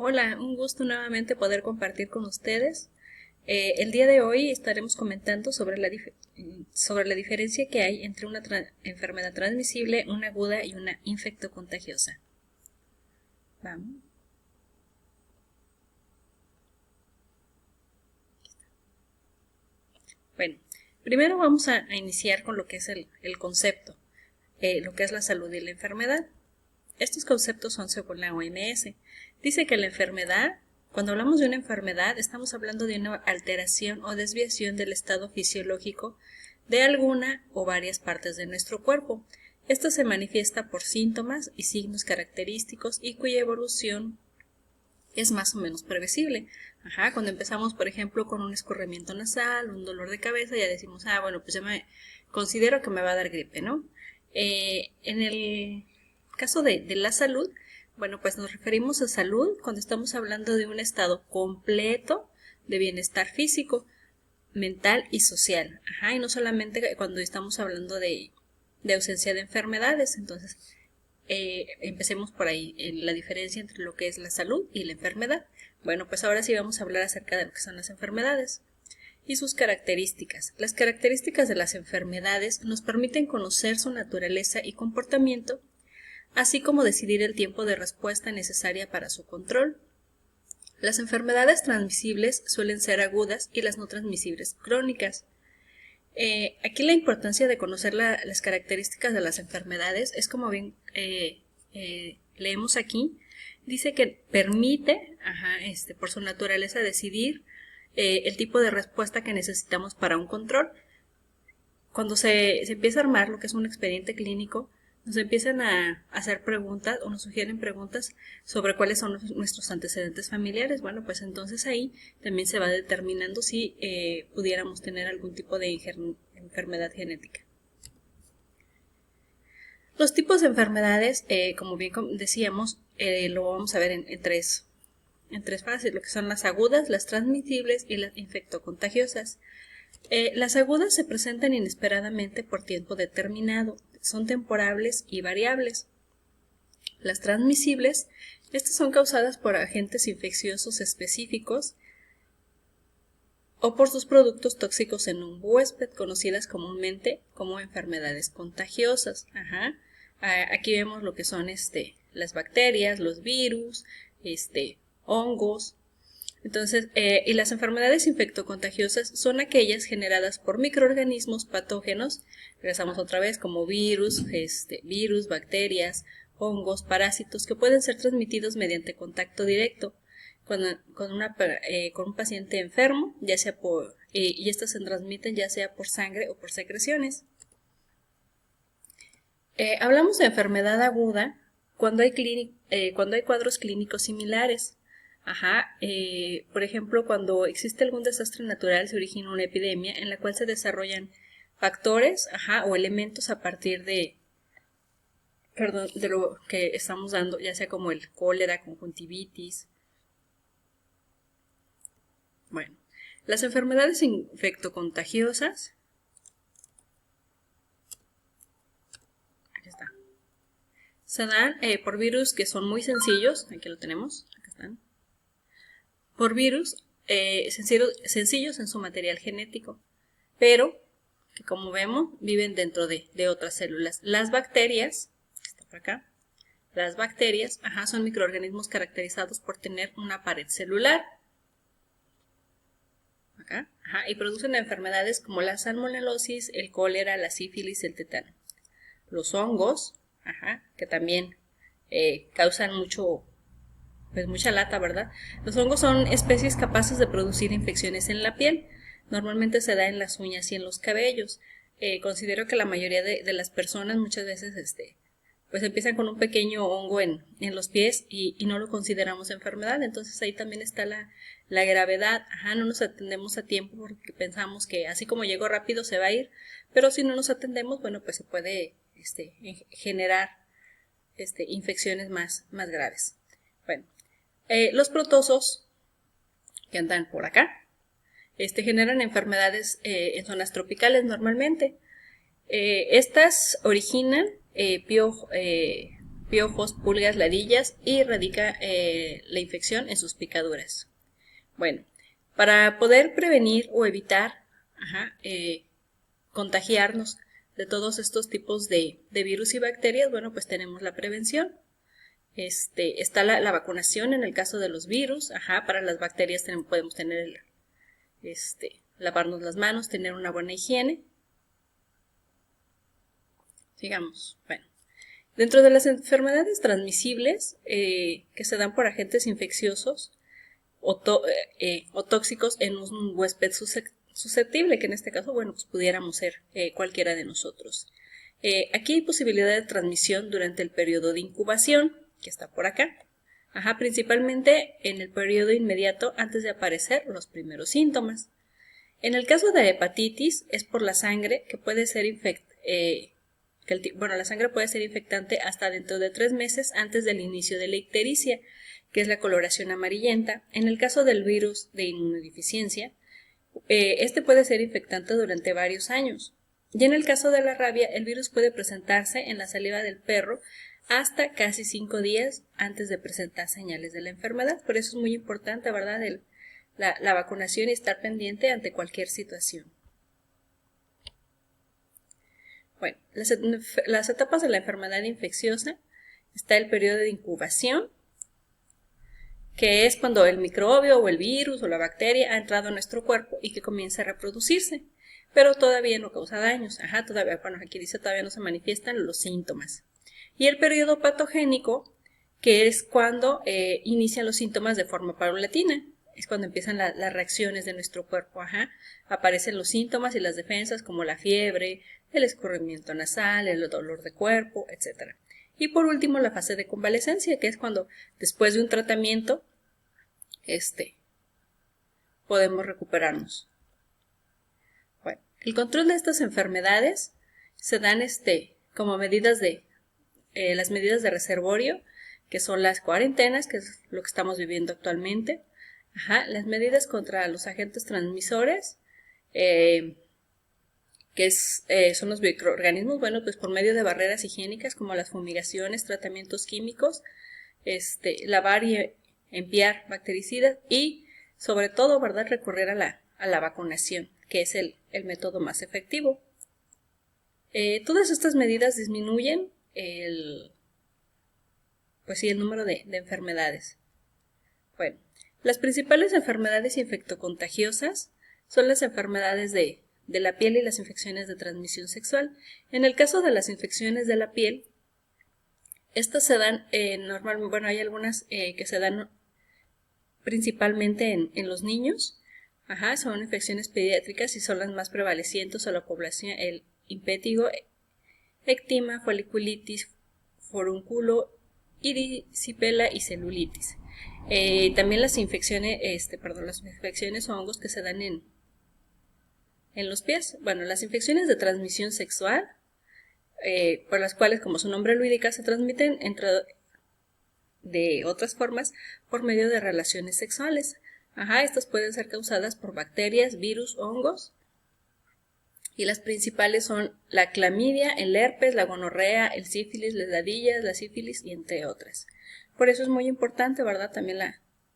Hola, un gusto nuevamente poder compartir con ustedes. El día de hoy estaremos comentando sobre sobre la diferencia que hay entre una enfermedad transmisible, una aguda y una infectocontagiosa. Vamos. Bueno, primero vamos a iniciar con lo que es el concepto, lo que es la salud y la enfermedad. Estos conceptos son según la OMS. Dice que la enfermedad, cuando hablamos de una enfermedad, estamos hablando de una alteración o desviación del estado fisiológico de alguna o varias partes de nuestro cuerpo. Esto se manifiesta por síntomas y signos característicos y cuya evolución es más o menos previsible. Cuando empezamos, por ejemplo, con un escurrimiento nasal, un dolor de cabeza, ya decimos, bueno, pues ya me considero que me va a dar gripe, ¿no? En el caso de la salud, bueno, pues nos referimos a salud cuando estamos hablando de un estado completo de bienestar físico, mental y social. Y no solamente cuando estamos hablando de ausencia de enfermedades. Entonces, empecemos por ahí, en la diferencia entre lo que es la salud y la enfermedad. Bueno, pues ahora sí vamos a hablar acerca de lo que son las enfermedades y sus características. Las características de las enfermedades nos permiten conocer su naturaleza y comportamiento, así como decidir el tiempo de respuesta necesaria para su control. Las enfermedades transmisibles suelen ser agudas y las no transmisibles crónicas. Aquí la importancia de conocer las características de las enfermedades es como bien leemos aquí, dice que permite, por su naturaleza, decidir el tipo de respuesta que necesitamos para un control. Cuando se empieza a armar lo que es un expediente clínico, nos empiezan a hacer preguntas o nos sugieren preguntas sobre cuáles son nuestros antecedentes familiares. Bueno, pues entonces ahí también se va determinando si pudiéramos tener algún tipo de enfermedad genética. Los tipos de enfermedades, como bien decíamos, lo vamos a ver en tres fases, lo que son las agudas, las transmisibles y las infectocontagiosas. Las agudas se presentan inesperadamente por tiempo determinado, son temporales y variables. Las transmisibles, estas son causadas por agentes infecciosos específicos o por sus productos tóxicos en un huésped, conocidas comúnmente como enfermedades contagiosas. Aquí vemos lo que son las bacterias, los virus, hongos. Entonces, y las enfermedades infectocontagiosas son aquellas generadas por microorganismos patógenos, regresamos otra vez, como virus, bacterias, hongos, parásitos, que pueden ser transmitidos mediante contacto directo con un paciente enfermo, ya sea y estas se transmiten ya sea por sangre o por secreciones. Hablamos de enfermedad aguda cuando hay cuadros clínicos similares. Por ejemplo, cuando existe algún desastre natural, se origina una epidemia en la cual se desarrollan factores, o elementos a partir de lo que estamos dando, ya sea como el cólera, conjuntivitis. Bueno, las enfermedades infectocontagiosas, aquí está, se dan por virus que son muy sencillos, aquí lo tenemos, acá están, por virus sencillos en su material genético, pero que como vemos viven dentro de otras células. Las bacterias, está por acá, las bacterias, son microorganismos caracterizados por tener una pared celular, acá, y producen enfermedades como la salmonelosis, el cólera, la sífilis, el tétano. Los hongos, que también causan mucha lata, ¿verdad? Los hongos son especies capaces de producir infecciones en la piel. Normalmente se da en las uñas y en los cabellos. Considero que la mayoría de las personas muchas veces pues empiezan con un pequeño hongo en los pies y no lo consideramos enfermedad. Entonces ahí también está la gravedad. No nos atendemos a tiempo porque pensamos que así como llegó rápido se va a ir, pero si no nos atendemos, bueno, pues se puede generar infecciones más graves. Bueno, los protozoos que andan por acá generan enfermedades en zonas tropicales normalmente. Estas originan piojos, pulgas, ladillas y radica la infección en sus picaduras. Bueno, para poder prevenir o evitar contagiarnos de todos estos tipos de virus y bacterias, bueno, pues tenemos la prevención. Está la vacunación en el caso de los virus, para las bacterias podemos tener lavarnos las manos, tener una buena higiene. Sigamos. Bueno, dentro de las enfermedades transmisibles que se dan por agentes infecciosos o tóxicos en un huésped susceptible, que en este caso, bueno, pues pudiéramos ser cualquiera de nosotros. Aquí hay posibilidad de transmisión durante el periodo de incubación, que está por acá. Principalmente en el periodo inmediato antes de aparecer los primeros síntomas. En el caso de hepatitis es por la sangre, que puede ser la sangre puede ser infectante hasta dentro de 3 meses antes del inicio de la ictericia, que es la coloración amarillenta. En el caso del virus de inmunodeficiencia, este puede ser infectante durante varios años. Y en el caso de la rabia, el virus puede presentarse en la saliva del perro hasta casi 5 días antes de presentar señales de la enfermedad. Por eso es muy importante, ¿verdad?, la vacunación y estar pendiente ante cualquier situación. Bueno, las etapas de la enfermedad infecciosa: está el periodo de incubación, que es cuando el microbio o el virus o la bacteria ha entrado a nuestro cuerpo y que comienza a reproducirse, pero todavía no causa daños. Todavía, bueno, aquí dice todavía no se manifiestan los síntomas. Y el periodo patogénico, que es cuando inician los síntomas de forma paulatina. Es cuando empiezan las reacciones de nuestro cuerpo. Aparecen los síntomas y las defensas, como la fiebre, el escurrimiento nasal, el dolor de cuerpo, etc. Y por último, la fase de convalecencia, que es cuando después de un tratamiento podemos recuperarnos. Bueno, el control de estas enfermedades se dan como medidas las medidas de reservorio, que son las cuarentenas, que es lo que estamos viviendo actualmente. Las medidas contra los agentes transmisores, que son los microorganismos, bueno, pues por medio de barreras higiénicas como las fumigaciones, tratamientos químicos, lavar y enviar bactericidas y, sobre todo, ¿verdad?, recurrir a la vacunación, que es el método más efectivo. Todas estas medidas disminuyen el número de enfermedades. Bueno, las principales enfermedades infectocontagiosas son las enfermedades de la piel y las infecciones de transmisión sexual. En el caso de las infecciones de la piel, estas se dan normalmente, bueno, hay algunas que se dan principalmente en los niños. Son infecciones pediátricas y son las más prevalecientes a la población: el impétigo, ectima, foliculitis, forúnculo, erisipela y celulitis. También las infecciones, las infecciones o hongos que se dan en los pies. Bueno, las infecciones de transmisión sexual, por las cuales, como su nombre lo indica, se transmiten de otras formas por medio de relaciones sexuales. Estas pueden ser causadas por bacterias, virus, hongos. Y las principales son la clamidia, el herpes, la gonorrea, el sífilis, las ladillas, la sífilis y entre otras. Por eso es muy importante, ¿verdad?, también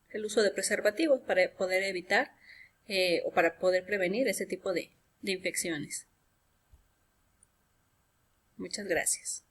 el uso de preservativos para poder evitar o para poder prevenir ese tipo de infecciones. Muchas gracias.